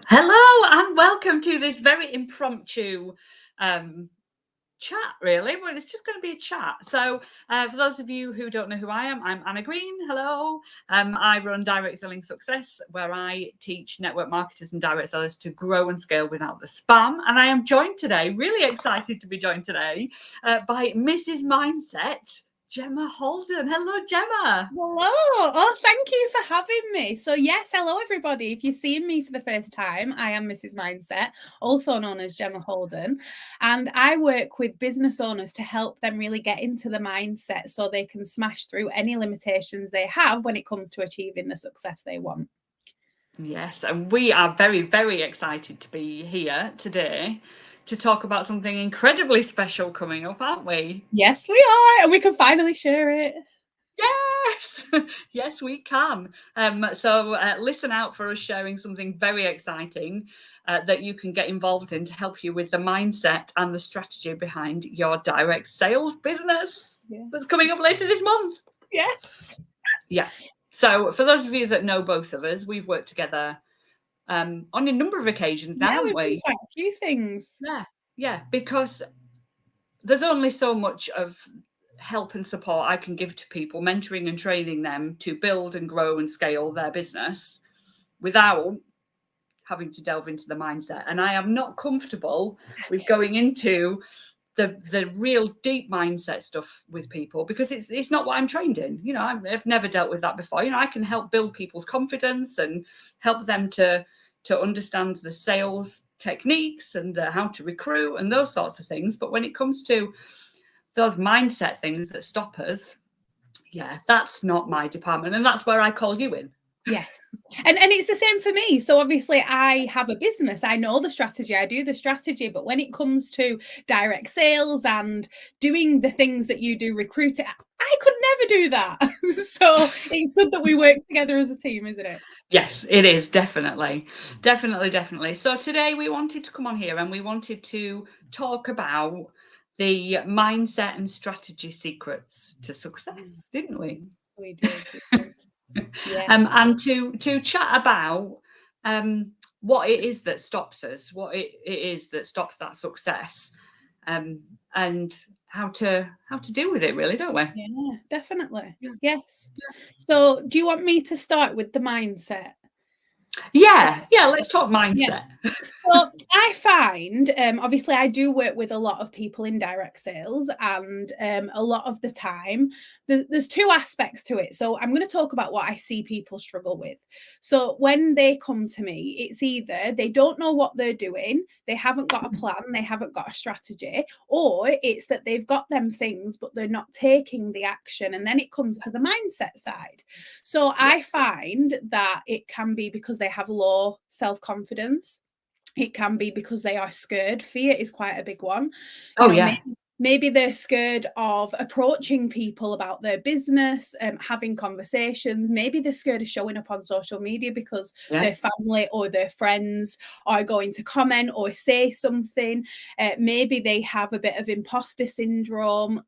Hello and welcome to this very impromptu chat, really. Well, it's just going to be a chat. So, for those of you who don't know who I am, I'm Anna Green. Hello. I run Direct Selling Success, where I teach network marketers and direct sellers to grow and scale without the spam. And I am joined today, really excited to be joined today, by Mrs. Mindset, Gemma Holden. Hello, Gemma. Hello. Oh, thank you for having me. So yes, hello everybody. If you're seeing me for the first time, I am Mrs. Mindset, also known as Gemma Holden, and I work with business owners to help them really get into the mindset so they can smash through any limitations they have when it comes to achieving the success they want. Yes, and we are very, very excited to be here today to talk about something incredibly special coming up, aren't we? Yes, we are, and we can finally share it. Yes, yes, we can. So listen out for us sharing something very exciting that you can get involved in to help you with the mindset and the strategy behind your direct sales business that's coming up later this month. Yes. Yes. So for those of you that know both of us, we've worked together on a number of occasions now, haven't We've done we? quite a few things. Yeah, because there's only so much of help and support I can give to people, mentoring and training them to build and grow and scale their business without having to delve into the mindset. And I am not comfortable with going into the real deep mindset stuff with people because it's not what I'm trained in. You know, I've never dealt with that before. You know, I can help build people's confidence and help them to understand the sales techniques and how to recruit and those sorts of things. But when it comes to those mindset things that stop us, yeah, that's not my department. And that's where I call you in. Yes. And it's the same for me. So obviously I have a business. I know the strategy. I do the strategy. But when it comes to direct sales and doing the things that you do, recruiting, I could never do that. So it's good that we work together as a team, isn't it? Yes, it is, definitely. Definitely. So today we wanted to come on here and we wanted to talk about the mindset and strategy secrets to success, didn't we? We did. Yes. And to chat about what it is that stops us, what it is that stops that success, and how to deal with it, really, don't we? Yeah, definitely. Yeah. Yes. So do you want me to start with the mindset? Yeah, let's talk Yeah. mindset. Well, I find, obviously, I do work with a lot of people in direct sales, and a lot of the time, there's two aspects to it. So, I'm going to talk about what I see people struggle with. So, when they come to me, it's either they don't know what they're doing, they haven't got a plan, they haven't got a strategy, or it's that they've got them things, but they're not taking the action. And then it comes to the mindset side. So, I find that it can be because they have low self confidence. It can be because they are scared. Fear is quite a big one. Oh, yeah. Maybe they're scared of approaching people about their business, having conversations. Maybe they're scared of showing up on social media because Yeah. their family or their friends are going to comment or say something. Maybe they have a bit of imposter syndrome.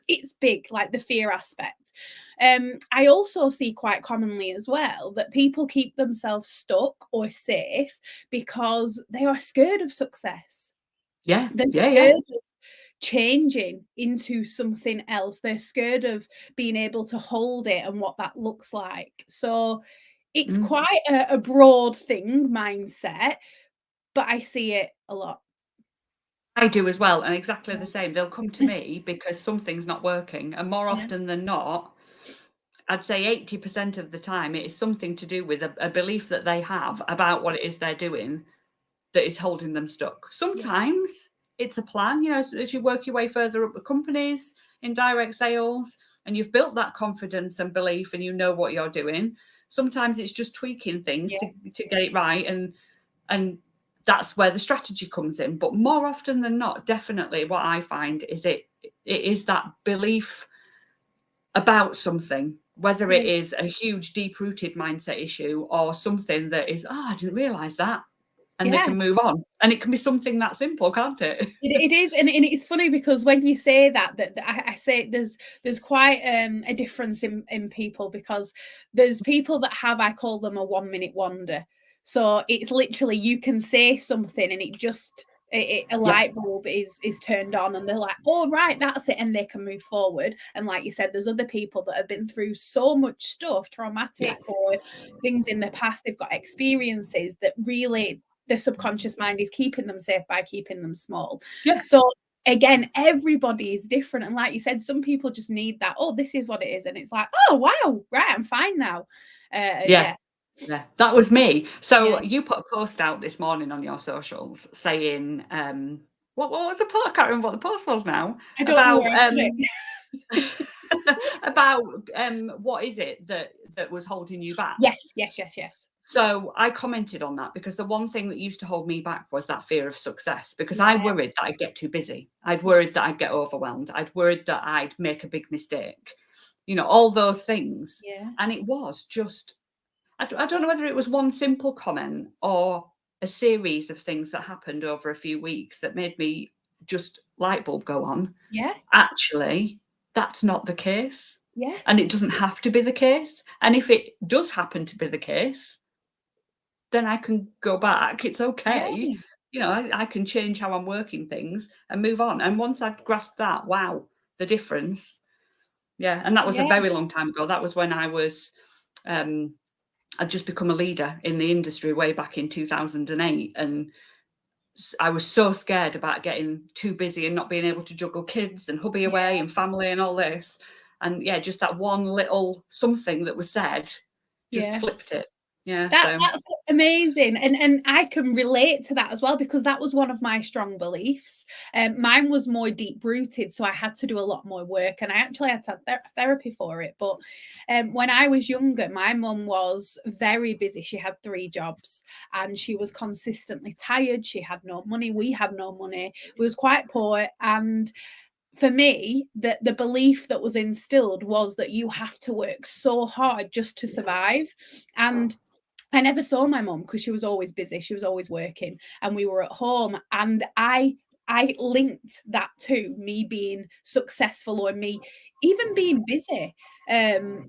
It's big, like the fear aspect. I also see quite commonly as well that people keep themselves stuck or safe because they are scared of success. Yeah. They're Yeah. scared of changing into something else. They're scared of being able to hold it and what that looks like. So it's Mm. quite a broad thing, mindset, but I see it a lot. I do as well, and exactly Yeah. the same. They'll come to me because something's not working, and more Yeah. often than not, I'd say 80% of the time, it is something to do with a belief that they have about what it is they're doing that is holding them stuck. Yeah. Sometimes it's a plan, you know, as you work your way further up the companies in direct sales and you've built that confidence and belief and you know what you're doing. Sometimes it's just tweaking things Yeah. to get it right, and that's where the strategy comes in. But more often than not, definitely what I find is it is that belief about something, whether it Yeah. is a huge deep rooted mindset issue or something that is, oh, I didn't realize that, and they Yeah. can move on. And it can be something that simple, can't it? It is, and it's funny because when you say that I say there's quite a difference in people, because there's people that have, I call them a 1 minute wonder. So it's literally, you can say something and it just, a light bulb is turned on, and they're like, oh right, that's it, and they can move forward. And like you said, there's other people that have been through so much stuff, traumatic or things in the past, they've got experiences that really the subconscious mind is keeping them safe by keeping them small. So again, everybody is different, and like you said, some people just need that, oh, this is what it is, and it's like, oh wow, right, I'm fine now. Yeah, that was me. So you put a post out this morning on your socials saying, what was the post? I can't remember what the post was now. I don't know where I put it. About what is it that was holding you back? Yes. So I commented on that, because the one thing that used to hold me back was that fear of success, because I worried that I'd get too busy. I'd worried that I'd get overwhelmed. I'd worried that I'd make a big mistake, you know, all those things. And it was just, I don't know whether it was one simple comment or a series of things that happened over a few weeks that made me just light bulb go on. Actually, that's not the case. And it doesn't have to be the case. And if it does happen to be the case, then I can go back. It's okay. You know, I can change how I'm working things and move on. And once I've grasped that, wow, the difference. And that was a very long time ago. That was when I was, I'd just become a leader in the industry way back in 2008. And I was so scared about getting too busy and not being able to juggle kids and hubby away and family and all this. And just that one little something that was said just flipped it. That's amazing, and I can relate to that as well, because that was one of my strong beliefs. Mine was more deep rooted, so I had to do a lot more work, and I actually had to have therapy for it. But when I was younger, my mum was very busy. She had 3 jobs, and she was consistently tired. She had no money. We had no money. We was quite poor, and for me, the belief that was instilled was that you have to work so hard just to survive. And I never saw my mum because she was always busy. She was always working, and we were at home. And I linked that to me being successful, or me even being busy.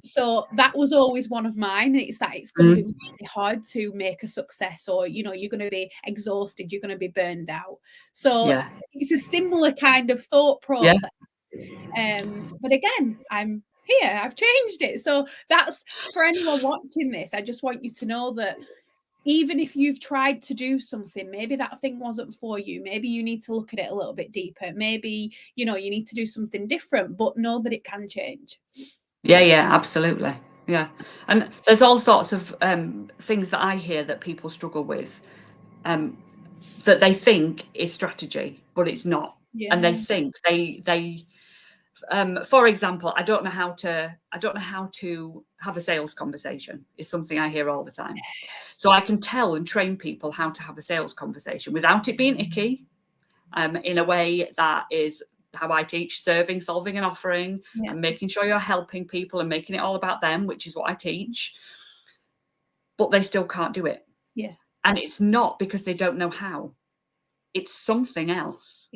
So that was always one of mine. It's that it's going to be really hard to make a success, or you know, you're going to be exhausted, you're going to be burned out. So it's a similar kind of thought process. But again, I'm here, I've changed it. So that's for anyone watching this. I just want you to know that even if you've tried to do something, maybe that thing wasn't for you, maybe you need to look at it a little bit deeper, maybe you know you need to do something different, but know that it can change. Absolutely. And there's all sorts of things that I hear that people struggle with, that they think is strategy, but it's not. And they think they for example, I don't know how to have a sales conversation is something I hear all the time. So I can tell and train people how to have a sales conversation without it being icky, in a way that is how I teach serving, solving and offering, and making sure you're helping people and making it all about them, which is what I teach. But they still can't do it. And it's not because they don't know how. It's something else.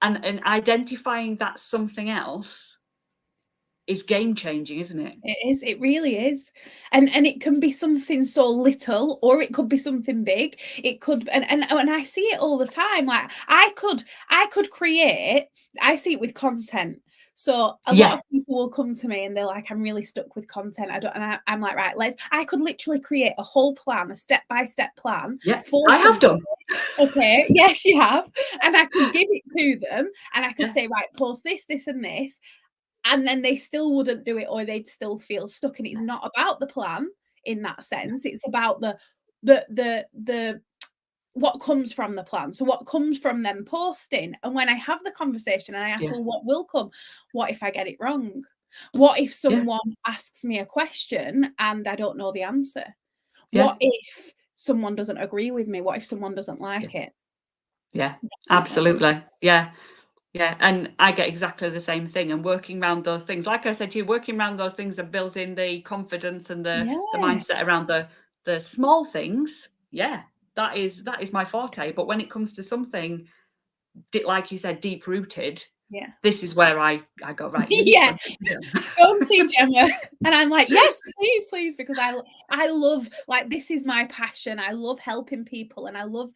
And identifying that something else is game changing, isn't it? It is. It really is. And it can be something so little, or it could be something big. It could, and I see it all the time. Like I could create. I see it with content. So a lot of people will come to me and they're like, I'm really stuck with content. I'm like, right, I could literally create a whole plan, a step-by-step plan. I have done. Okay, yes, you have. And I could give it to them and I could say, right, post this, this, and this. And then they still wouldn't do it, or they'd still feel stuck. And it's not about the plan in that sense. It's about the what comes from the plan. So what comes from them posting. And when I have the conversation and I ask, well, what will come? What if I get it wrong? What if someone asks me a question and I don't know the answer? What if someone doesn't agree with me? What if someone doesn't like it? Absolutely. And I get exactly the same thing, and working around those things, like I said to you, working around those things and building the confidence and the mindset around the small things. That is my forte. But when it comes to something, like you said, deep rooted, Yeah. This is where I go, right. Yeah. Go and see Gemma. And I'm like, yes, please, because I love, like, this is my passion. I love helping people, and I love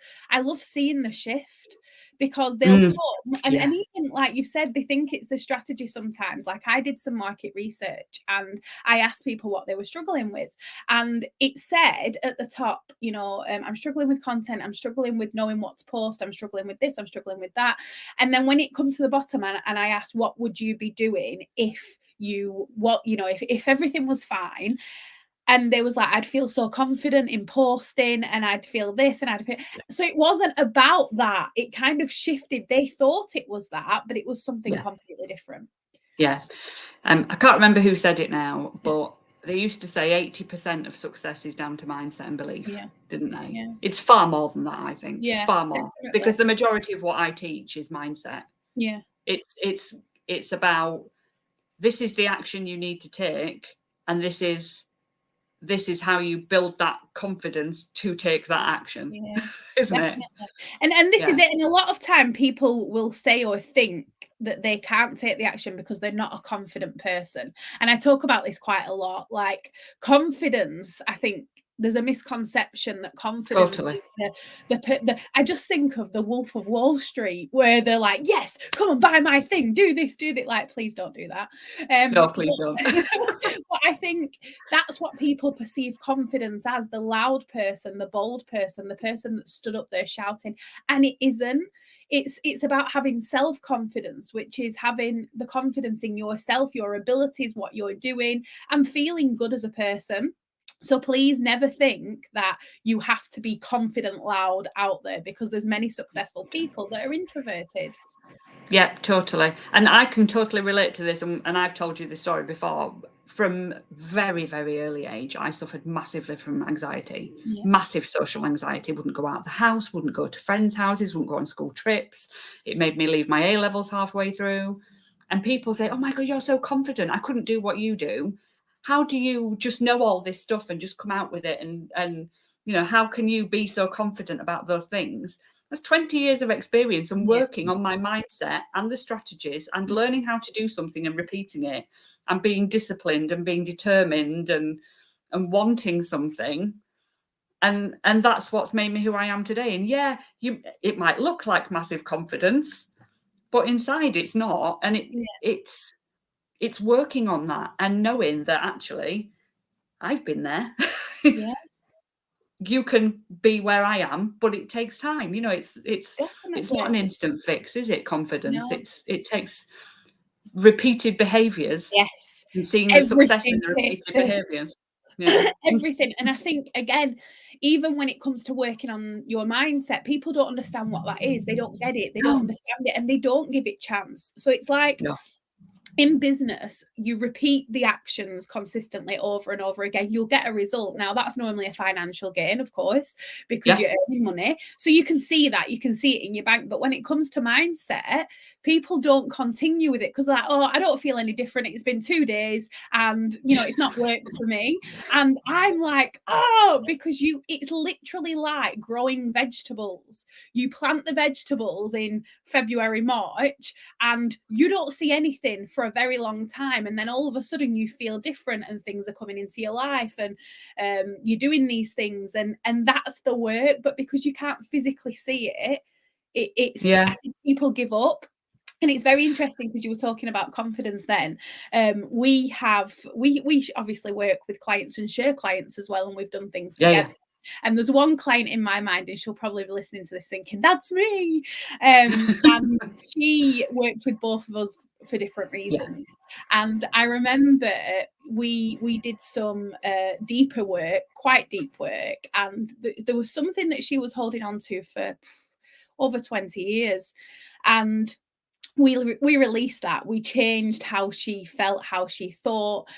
seeing the shift, because they'll come and even like you've said, they think it's the strategy sometimes. Like, I did some market research and I asked people what they were struggling with, and it said at the top, you know, I'm struggling with content, I'm struggling with knowing what to post, I'm struggling with this, I'm struggling with that. And then when it comes to the bottom, and I asked, what would you be doing if if everything was fine? And they was like, I'd feel so confident in posting, and I'd feel this, and I'd feel. So it wasn't about that. It kind of shifted. They thought it was that, but it was something completely different. Yeah. I can't remember who said it now, but they used to say 80% of success is down to mindset and belief, didn't they? Yeah. It's far more than that, I think. Yeah, far more. definitely. Because the majority of what I teach is mindset. Yeah. It's about, this is the action you need to take, and this is how you build that confidence to take that action. Isn't Definitely. it? And this is it. And a lot of time people will say or think that they can't take the action because they're not a confident person. And I talk about this quite a lot. Like, confidence, I think there's a misconception that confidence is the I just think of the Wolf of Wall Street, where they're like, yes, come and buy my thing, do this, do that. Like, please don't do that. No, please don't. But I think that's what people perceive confidence as: the loud person, the bold person, the person that stood up there shouting. And it isn't. It's about having self-confidence, which is having the confidence in yourself, your abilities, what you're doing, and feeling good as a person. So please never think that you have to be confident, loud out there, because there's many successful people that are introverted. Yeah, totally. And I can totally relate to this. And I've told you this story before. From very, very early age, I suffered massively from anxiety, massive social anxiety. Wouldn't go out of the house, wouldn't go to friends' houses, wouldn't go on school trips. It made me leave my A levels halfway through. And people say, oh my God, you're so confident. I couldn't do what you do. How do you just know all this stuff and just come out with it? And you know, how can you be so confident about those things? That's 20 years of experience and working on my mindset and the strategies and learning how to do something and repeating it and being disciplined and being determined and wanting something. And that's what's made me who I am today. And it might look like massive confidence, but inside it's not. And it's working on that and knowing that actually I've been there. You can be where I am, but it takes time. You know, it's not an instant fix, is it? Confidence. No. It takes repeated behaviors. Yes. And seeing the success in the repeated behaviors. Yeah. Everything. And I think, again, even when it comes to working on your mindset, people don't understand what that is. They don't get it. They don't understand it, and they don't give it chance. So it's like, in business, you repeat the actions consistently over and over again, you'll get a result. Now, that's normally a financial gain, of course, because you're earning money. So you can see that, you can see it in your bank. But when it comes to mindset, people don't continue with it because they're like, oh, I don't feel any different. It's been 2 days and, you know, it's not worked for me. And I'm like, oh, because it's literally like growing vegetables. You plant the vegetables in February, March, and you don't see anything for a very long time, and then all of a sudden you feel different and things are coming into your life, and you're doing these things, and that's the work. But because you can't physically see it, I think people give up. And it's very interesting because you were talking about confidence then. We obviously work with clients and share clients as well, and we've done things together. And there's one client in my mind, and she'll probably be listening to this thinking, that's me. And she worked with both of us for different reasons. And I remember we did some deeper work, quite deep work. And there was something that she was holding on to for over 20 years. And we released that. We changed how she felt, how she thought.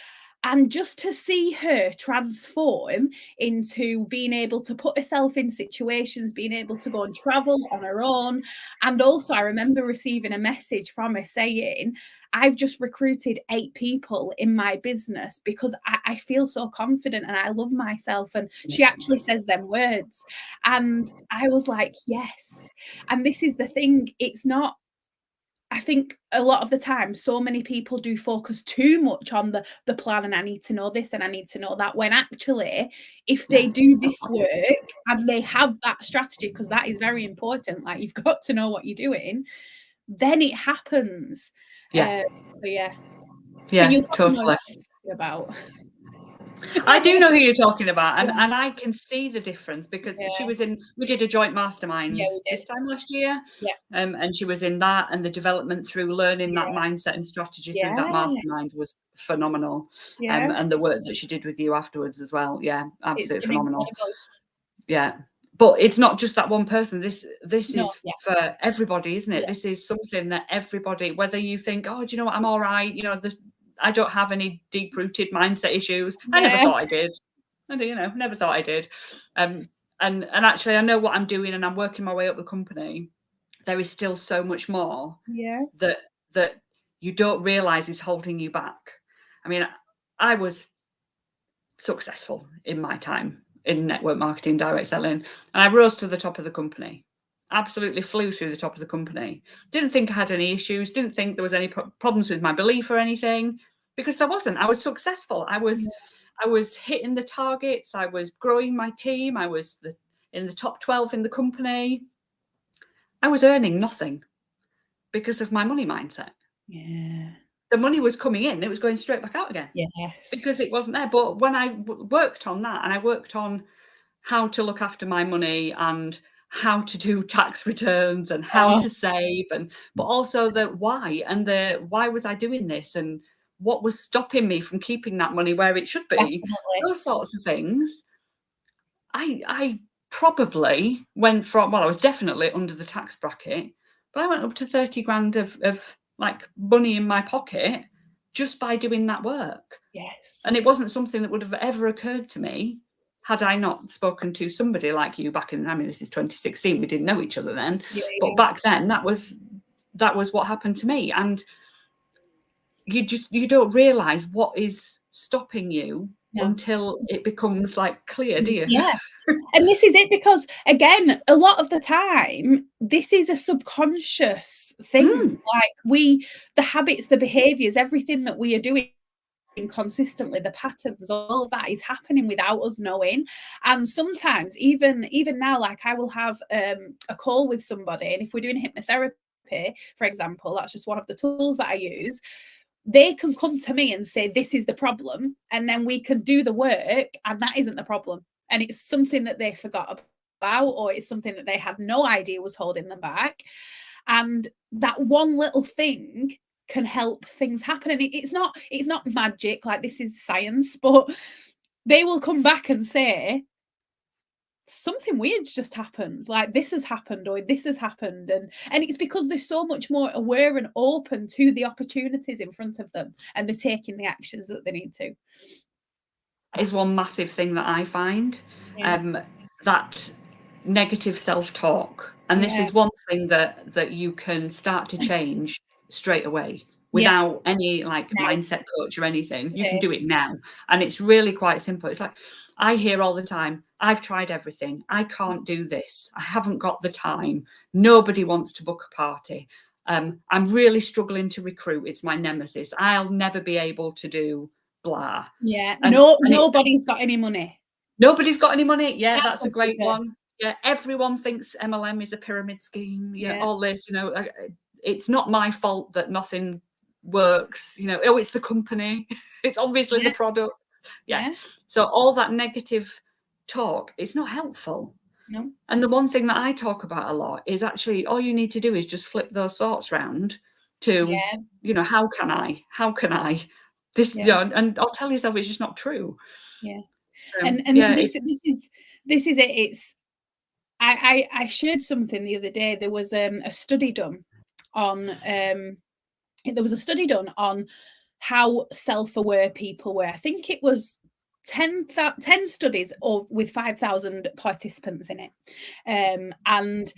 And just to see her transform into being able to put herself in situations, being able to go and travel on her own. And also, I remember receiving a message from her saying, I've just recruited 8 people in my business because I feel so confident and I love myself. And she actually says them words. And I was like, yes. And this is the thing. It's not I think a lot of the time, so many people do focus too much on the plan, and I need to know this and I need to know that, when actually, if they do this work and they have that strategy, because that is very important, like you've got to know what you're doing, then it happens. Yeah. But yeah. But Yeah, you probably know totally. what I'm talking about. I do know who you're talking about, and, Yeah. and I can see the difference, because Yeah. we did a joint Yeah, mastermind we this did. time last year. Yeah. And she was in that, and the development through learning that Yeah. mindset and strategy through Yeah. that mastermind was phenomenal. Yeah. And the work that she did with you afterwards as well. Yeah, It's absolutely been phenomenal. incredible. Yeah. But it's not just that one person. This No, is yeah. for everybody, isn't it? Yeah. This is something that everybody, whether you think, oh, do you know what, I'm all right, I don't have any deep-rooted mindset issues. I never Yeah. thought I did. Never thought I did. And actually, I know what I'm doing, and I'm working my way up the company. There is still so much more Yeah. that you don't realize is holding you back. I mean, I was successful in my time in network marketing, direct selling, and I rose to the top of the company. Absolutely flew through the top of the company. Didn't think I had any issues. Didn't think there was any problems with my belief or anything, because there wasn't. I was successful. I was hitting the targets. I was growing my team. I was in the top 12 in the company. I was earning nothing because of my money mindset. Yeah. The money was coming in, it was going straight back out again. Yes. Because it wasn't there. But when I worked on that, and I worked on how to look after my money, and how to do tax returns, and how to save, but also the why, and the why was I doing this, and what was stopping me from keeping that money where it should be, Definitely. those sorts of things. I probably went from, well, I was definitely under the tax bracket, but I went up to 30 grand of like money in my pocket just by doing that work. Yes. And it wasn't something that would have ever occurred to me had I not spoken to somebody like you back in, I mean, this is 2016. We didn't know each other then, but back then that was what happened to me. And you don't realize what is stopping you until it becomes like clear, do you? Yeah. And this is it, because again, a lot of the time, this is a subconscious thing. Like the habits, the behaviors, everything that we are doing consistently, the patterns, all of that is happening without us knowing. And sometimes even now, like I will have a call with somebody, and if we're doing hypnotherapy, for example, that's just one of the tools that I use. They can come to me and say, this is the problem, and then we can do the work, and that isn't the problem, and it's something that they forgot about, or it's something that they had no idea was holding them back. And that one little thing can help things happen. And it's not magic, like this is science, but they will come back and say, something weird's just happened, like this has happened, or this has happened. And it's because they're so much more aware and open to the opportunities in front of them, and they're taking the actions that they need to. Is one massive thing that I find, that negative self-talk. And this is one thing that you can start to change straight away without any like mindset coach or anything. You can do it now. And it's really quite simple. It's like, I hear all the time, I've tried everything. I can't do this. I haven't got the time. Nobody wants to book a party. I'm really struggling to recruit. It's my nemesis. I'll never be able to do blah. Yeah. And Nobody's got any money. Nobody's got any money. Yeah, that's a great bigger one. Yeah, everyone thinks MLM is a pyramid scheme. Yeah, all this, it's not my fault that nothing works. Oh, it's the company. It's obviously the product. Yeah. So all that negative talk, it's not helpful. No. And the one thing that I talk about a lot is actually all you need to do is just flip those thoughts round to, how can I? This, and I'll tell yourself it's just not true. Yeah. So, and this is it. It's I shared something the other day. There was a study done on how self-aware people were. I think it was 10 studies with 5,000 participants in it, and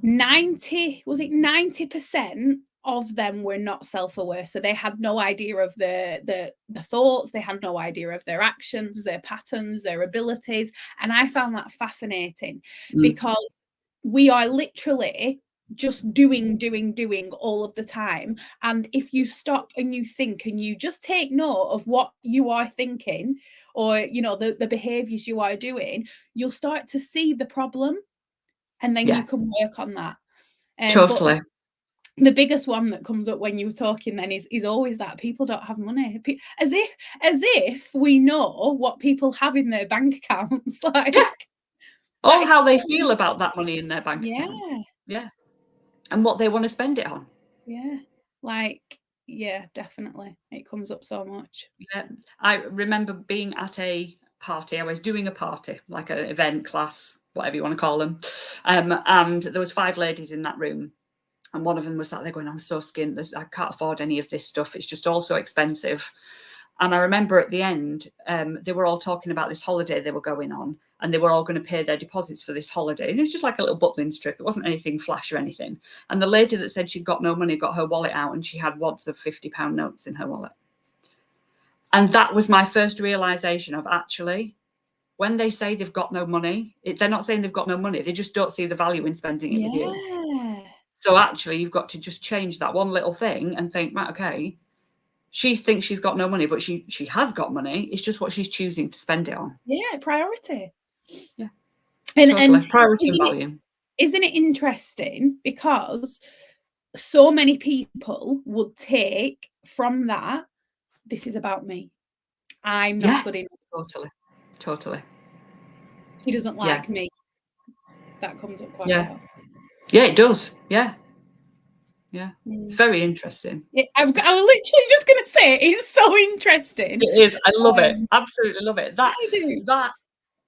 90% of them were not self-aware. So they had no idea of the thoughts, they had no idea of their actions, their patterns, their abilities. And I found that fascinating, because we are literally just doing all of the time. And if you stop and you think and you just take note of what you are thinking, or the behaviors you are doing, you'll start to see the problem, and then you can work on that. Totally. But the biggest one that comes up when you were talking then is always that people don't have money, as if we know what people have in their bank accounts, like or how they feel about that money in their bank account. Yeah, and what they want to spend it on. Definitely, it comes up so much. I remember being at a party. I was doing a party, like an event, class, whatever you want to call them, and there was 5 ladies in that room. And one of them was sat there going, I'm so skint. I can't afford any of this stuff. It's just all so expensive. And I remember at the end, they were all talking about this holiday they were going on, and they were all going to pay their deposits for this holiday. And it was just like a little buckling strip. It wasn't anything flash or anything. And the lady that said she'd got no money got her wallet out, and she had wads of £50 notes in her wallet. And that was my first realization of, actually, when they say they've got no money, they're not saying they've got no money. They just don't see the value in spending it with you. So actually, you've got to just change that one little thing and think, right, okay, she thinks she's got no money, but she has got money. It's just what she's choosing to spend it on. Priority. And priority and value. Isn't it interesting? Because so many people would take from that, this is about me. I'm not good enough. Totally. She doesn't like me. That comes up quite a lot. Yeah, it does. Yeah. It's very interesting. I was literally just going to say, it's so interesting. It is. I love it. Absolutely love it. I do. That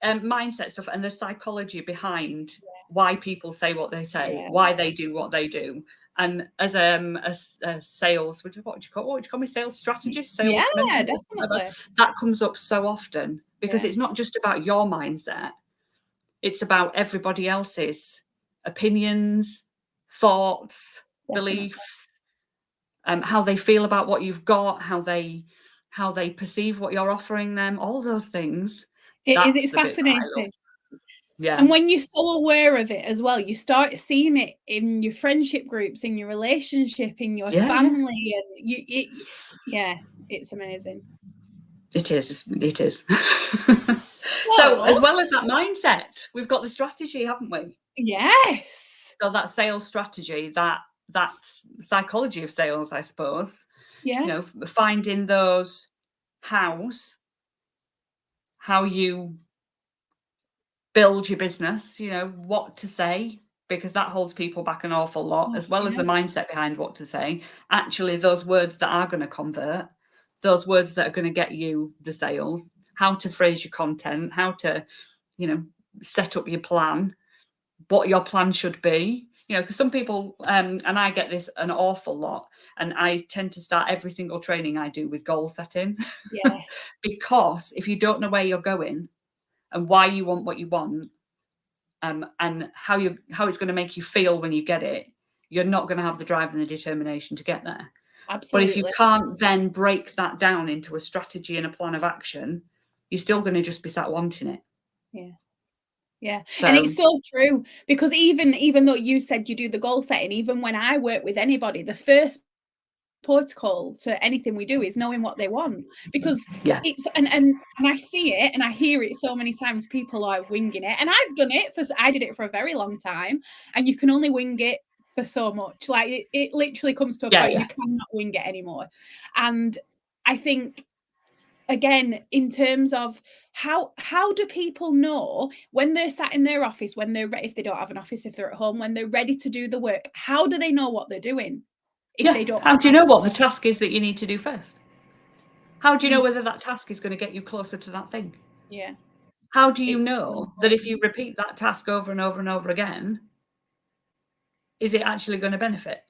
mindset stuff and the psychology behind why people say what they say, why they do what they do. And as a sales, what would you call me? Sales strategist? Sales definitely. That comes up so often because it's not just about your mindset. It's about everybody else's opinions, thoughts, beliefs, how they feel about what you've got, how they perceive what you're offering them, all those things. It's fascinating. Yeah. And when you're so aware of it as well, you start seeing it in your friendship groups, in your relationship, in your family, and it's amazing. It is. So as well as that mindset, we've got the strategy, haven't we? Yes. So that sales strategy, that psychology of sales, I suppose. Finding those how you build your business, what to say, because that holds people back an awful lot, as well as the mindset behind what to say. Actually, those words that are going to convert, those words that are going to get you the sales, how to phrase your content, how to, set up your plan, what your plan should be. Because some people, and I get this an awful lot, and I tend to start every single training I do with goal setting. Because if you don't know where you're going and why you want what you want, and how it's going to make you feel when you get it, you're not going to have the drive and the determination to get there. Absolutely. But if you can't then break that down into a strategy and a plan of action, you're still going to just be sat wanting it. Yeah. And it's so true, because even though you said you do the goal setting, even when I work with anybody, the first protocol to anything we do is knowing what they want, because it's and I see it and I hear it so many times. People are winging it, and I did it for a very long time, and you can only wing it for so much. Like it literally comes to a point you cannot wing it anymore. And I think, again, in terms of how do people know when they're sat in their office, when they're if they don't have an office, if they're at home, when they're ready to do the work, how do they know what they're doing? If they don't, how do you know what the task is that you need to do first? How do you know whether that task is going to get you closer to that thing? How do you know that if you repeat that task over and over and over again, is it actually going to benefit?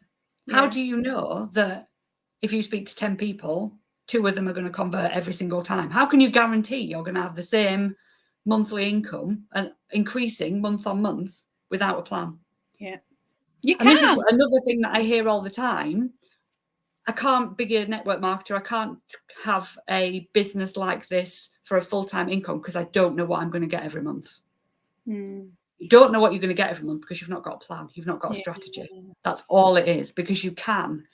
How do you know that if you speak to 10 people, 2 of them are going to convert every single time? How can you guarantee you're going to have the same monthly income and increasing month on month without a plan? You and this is another thing that I hear all the time. I can't be a network marketer. I can't have a business like this for a full-time income because I don't know what I'm going to get every month. You don't know what you're going to get every month because you've not got a plan. You've not got a strategy. That's all it is, because you can.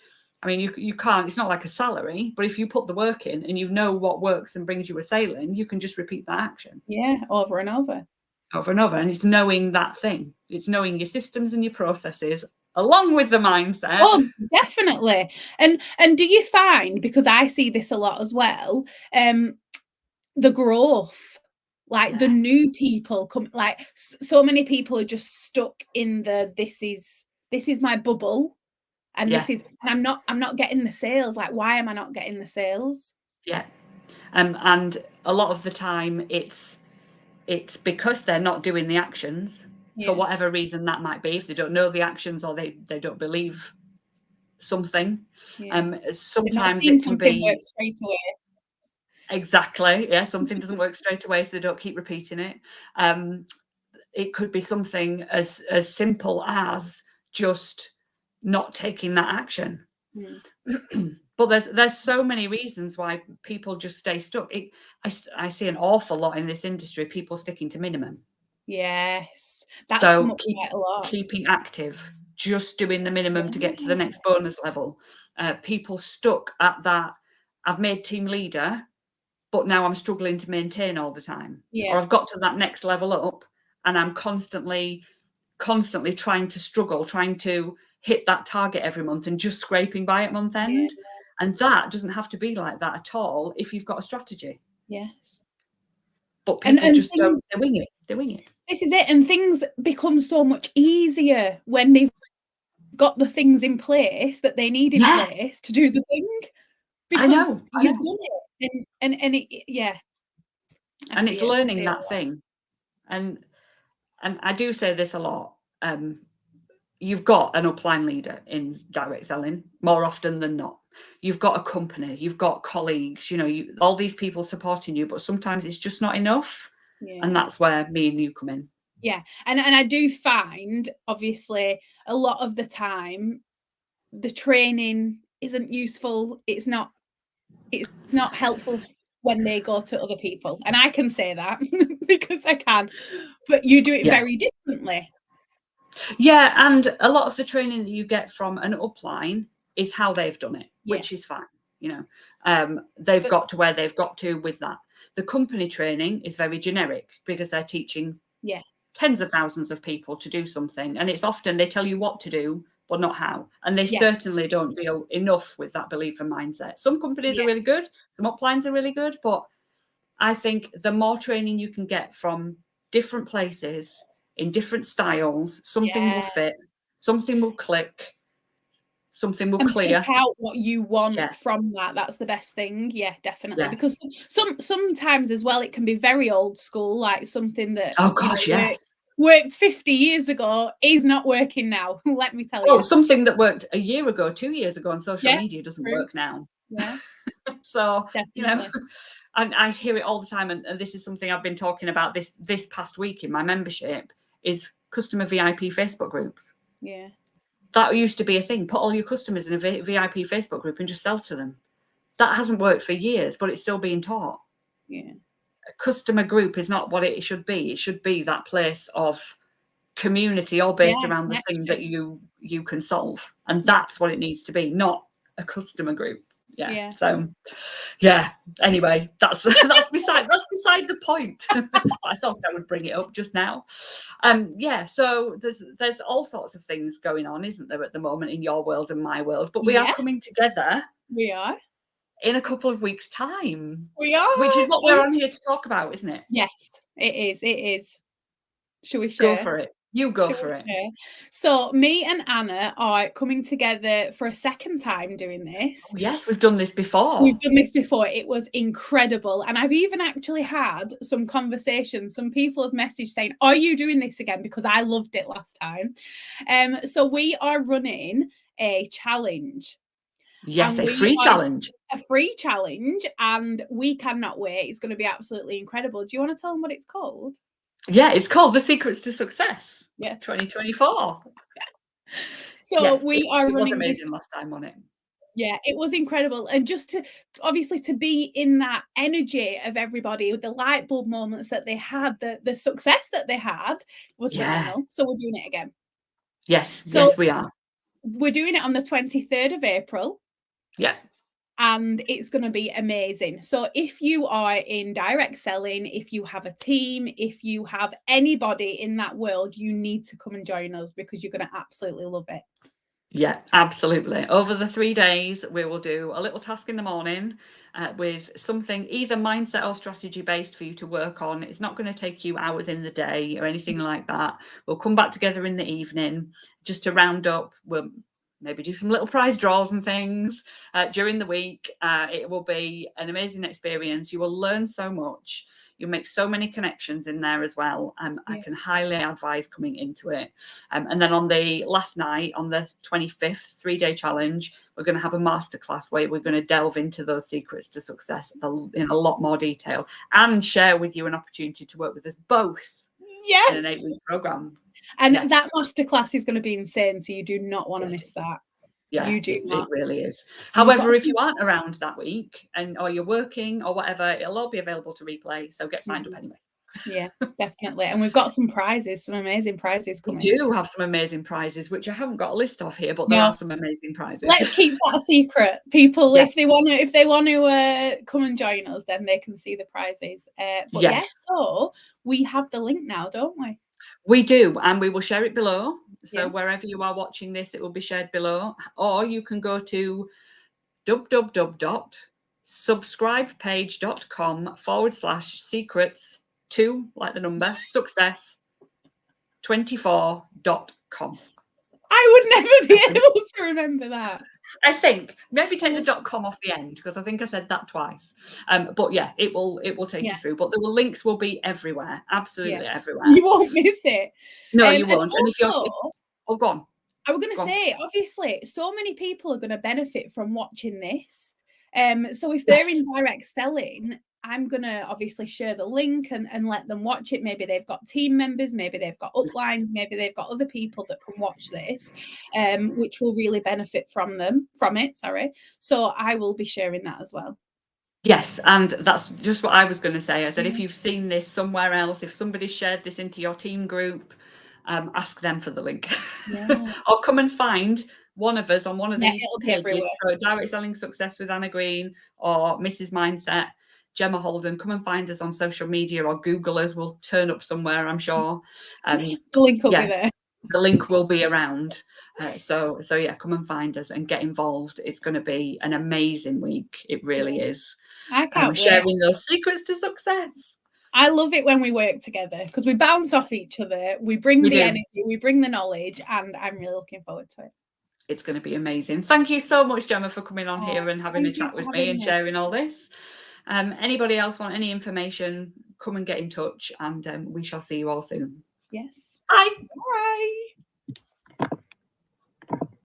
I mean, you can't, it's not like a salary, but if you put the work in and you know what works and brings you a sale in, you can just repeat that action. Yeah, over and over. Over and over. And it's knowing that thing. It's knowing your systems and your processes along with the mindset. Oh, definitely. And do you find, because I see this a lot as well, the growth, like the new people come, like so many people are just stuck in the this is my bubble, and this is, and I'm not getting the sales. Like, why am I not getting the sales? Yeah. And a lot of the time it's because they're not doing the actions for whatever reason that might be. If they don't know the actions, or they don't believe something. Sometimes it can be work straight away. Exactly. Yeah, something doesn't work straight away, so they don't keep repeating it. It could be something as simple as just not taking that action. But there's so many reasons why people just stay stuck. I see an awful lot in this industry, people sticking to minimum. Yes, that's come up quite a lot. Keeping active, just doing the minimum to get to the next bonus level. People stuck at that. I've made team leader, but now I'm struggling to maintain all the time. Or I've got to that next level up and I'm constantly trying to hit that target every month and just scraping by at month end. And that doesn't have to be like that at all if you've got a strategy. Yes. But people just don't, they wing it. This is it. And things become so much easier when they've got the things in place that they need in place to do the thing. Because you've done it. And it, and it's learning that thing. And I do say this a lot. You've got an upline leader in direct selling more often than not. You've got a company, you've got colleagues, all these people supporting you, but sometimes it's just not enough. And that's where me and you come in. Yeah. And I do find, obviously, a lot of the time, the training isn't useful. It's not helpful when they go to other people. And I can say that because I can, but you do it very differently. Yeah, and a lot of the training that you get from an upline is how they've done it, which is fine. They've got to where they've got to with that. The company training is very generic because they're teaching tens of thousands of people to do something. And it's often they tell you what to do, but not how. And they certainly don't deal enough with that belief and mindset. Some companies are really good, some uplines are really good, but I think the more training you can get from different places in different styles, something will fit, something will click, something will clear. Pick out what you want from that. That's the best thing. Yeah, definitely. Because sometimes as well, it can be very old school, like something that worked 50 years ago is not working now. Let me tell you. Something that worked a year ago, 2 years ago on social media doesn't work now. Yeah. So, and I hear it all the time. And this is something I've been talking about this past week in my membership is customer VIP Facebook groups. Yeah. That used to be a thing. Put all your customers in a VIP Facebook group and just sell to them. That hasn't worked for years, but it's still being taught. Yeah. A customer group is not what it should be. It should be that place of community all based around the thing that you can solve. And that's what it needs to be, not a customer group. Yeah. So anyway, that's beside the point. I thought I would bring it up just now. So there's all sorts of things going on, isn't there, at the moment in your world and my world, but we are coming together. We are in a couple of weeks' time. We are, which is what we're on here to talk about, isn't it? Yes, it is. Shall we share? Go for it. You go for it. So me and Anna are coming together for a second time doing this. Oh, yes, we've done this before. It was incredible. And I've even actually had some conversations. Some people have messaged saying, are you doing this again? Because I loved it last time. So we are running a challenge. Yes, a free challenge. A free challenge. And we cannot wait. It's going to be absolutely incredible. Do you want to tell them what it's called? Yeah, it's called The Secrets to Success. Yeah, 2024. So we are running. It was amazing last time on it. Yeah, it was incredible. And just to obviously to be in that energy of everybody, with the light bulb moments that they had, the success that they had was Yeah. phenomenal. So we're doing it again. Yes. So Yes, we are. we're doing it on the 23rd of April. Yeah. And it's going to be amazing. So if you are in direct selling, if you have a team, if you have anybody in that world, you need to come and join us because you're going to absolutely love it. Yeah, absolutely. Over the 3 days, we will do a little task in the morning with something either mindset or strategy based for you to work on. It's not going to take you hours in the day or anything like that. We'll come back together in the evening just to round up. We'll maybe do some little prize draws and things during the week. It will be an amazing experience. You will learn so much. You'll make so many connections in there as well. I can highly advise coming into it. And then on the last night, on the 25th 3-day challenge, we're going to have a masterclass where we're going to delve into those secrets to success in a lot more detail and share with you an opportunity to work with us both in an 8-week program. And that masterclass is going to be insane. So you do not want to miss that. Yeah, you do not. It really is. However, if you aren't around that week or you're working or whatever, it'll all be available to replay. So get signed up anyway. Yeah, definitely. And we've got some prizes, some amazing prizes coming. We do have some amazing prizes, which I haven't got a list of here, but there are some amazing prizes. Let's keep that a secret. People, if they want to come and join us, then they can see the prizes. But yes, so we have the link now, don't we? We do, and we will share it below. So wherever you are watching this, it will be shared below. Or you can go to www.subscribepage.com/secrets2, like the number, success 24.com. I would never be able to remember that. I think maybe take the .com off the end because I think I said that twice. But yeah, it will take you through. But the links will be everywhere, absolutely everywhere. You won't miss it. No, you won't. And if you're, go on. I was going to say, obviously, so many people are going to benefit from watching this. So if they're in direct selling, I'm going to obviously share the link and let them watch it. Maybe they've got team members, maybe they've got uplines, maybe they've got other people that can watch this, which will really benefit from it. So I will be sharing that as well. Yes, and that's just what I was going to say. I said, if you've seen this somewhere else, if somebody shared this into your team group, ask them for the link. Or come and find one of us on one of these pages. So Direct Selling Success with Anna Green or Mrs. Mindset, Gemma Holden. Come and find us on social media or Google us. We'll turn up somewhere, I'm sure. The link will be there. The link will be around. So yeah, come and find us and get involved. It's going to be an amazing week. It really is. I can't wait. Sharing those secrets to success. I love it when we work together because we bounce off each other. We bring the energy, we bring the knowledge, and I'm really looking forward to it. It's going to be amazing. Thank you so much, Gemma, for coming on here and having a chat with me and sharing all this. Anybody else want any information, come and get in touch, and we shall see you all soon. Yes. Bye.